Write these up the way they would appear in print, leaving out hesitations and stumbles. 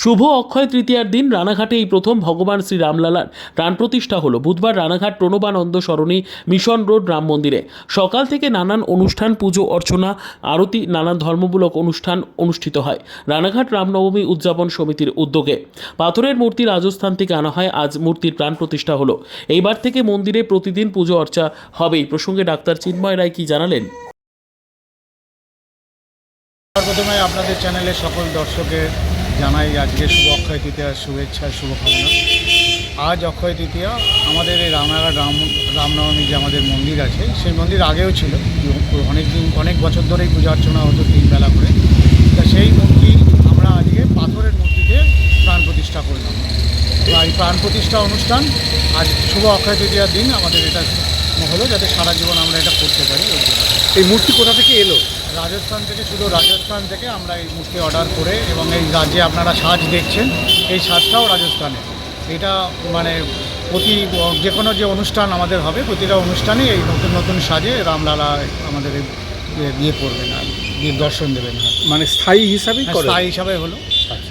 শুভ অক্ষয় তৃতীয়ার দিন রানাঘাটে এই প্রথম ভগবান শ্রী রামলালার প্রাণ প্রতিষ্ঠা হলো। বুধবার রানাঘাট প্রণবানন্দ সরণি মিশন রোড রাম মন্দিরে সকাল থেকে নানান অনুষ্ঠান, পুজো অর্চনা, আরতি, নানান ধর্মমূলক অনুষ্ঠান অনুষ্ঠিত হয়। রানাঘাট রামনবমী উদযাপন সমিতির উদ্যোগে পাথরের মূর্তি রাজস্থান থেকে আনা হয়। আজ মূর্তির প্রাণ প্রতিষ্ঠা হলো। এইবার থেকে মন্দিরে প্রতিদিন পুজো অর্চা হবে। এই প্রসঙ্গে ডাক্তার চিন্ময় রায় কি জানালেন? প্রথমে আপনাদের চ্যানেলের সকল দর্শকের জানাই আজকে শুভ অক্ষয় তৃতীয়ার শুভেচ্ছা, শুভকামনা। আজ অক্ষয় তৃতীয়া। আমাদের এই রামনাঘাট রামনবমী যে আমাদের মন্দির আছে, সেই মন্দির আগেও ছিল, অনেক বছর ধরেই পূজা অর্চনা হতো 3 বেলা করে। তা সেই মূর্তি আমরা আজকে পাথরের মূর্তিতে প্রাণ প্রতিষ্ঠা করলাম। তো এই প্রাণ প্রতিষ্ঠা অনুষ্ঠান আজ শুভ অক্ষয় তৃতীয়ার দিন আমাদের এটা হলো, যাতে সারা জীবন আমরা এটা করতে পারি। এই মূর্তি কোথা থেকে এলো? রাজস্থান থেকে, শুধু রাজস্থান থেকে আমরা এই মূর্তি অর্ডার করে, এবং এই রাজ্যে আপনারা সাজ দেখছেন, এই সাজটাও রাজস্থানে। এটা মানে যে কোনো যে অনুষ্ঠান আমাদের হবে, প্রতিটা অনুষ্ঠানে এই নতুন নতুন সাজে রামলালা আমাদের বিয়ে করবেন আর বিয়ে দর্শন দেবেন। মানে স্থায়ী হিসাবে স্থায়ী হিসাবে হলো।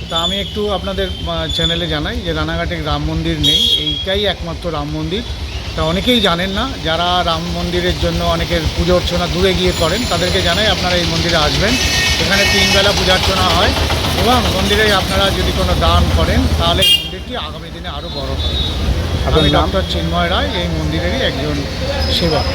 তা আমি একটু আপনাদের চ্যানেলে জানাই যে রানাঘাটে রাম মন্দির নেই, এইটাই একমাত্র রাম মন্দির। তা অনেকেই জানেন না, যারা রাম মন্দিরের জন্য অনেকের পুজো অর্চনা দূরে গিয়ে করেন, তাদেরকে জানাই আপনারা এই মন্দিরে আসবেন। এখানে 3 বেলা পূজা অর্চনা হয়, এবং মন্দিরে আপনারা যদি কোনো দান করেন তাহলে মন্দিরটি আগামী দিনে আরও বড় হবে। আমি ডক্টর চিন্ময় রায়, এই মন্দিরেরই একজন সেবক।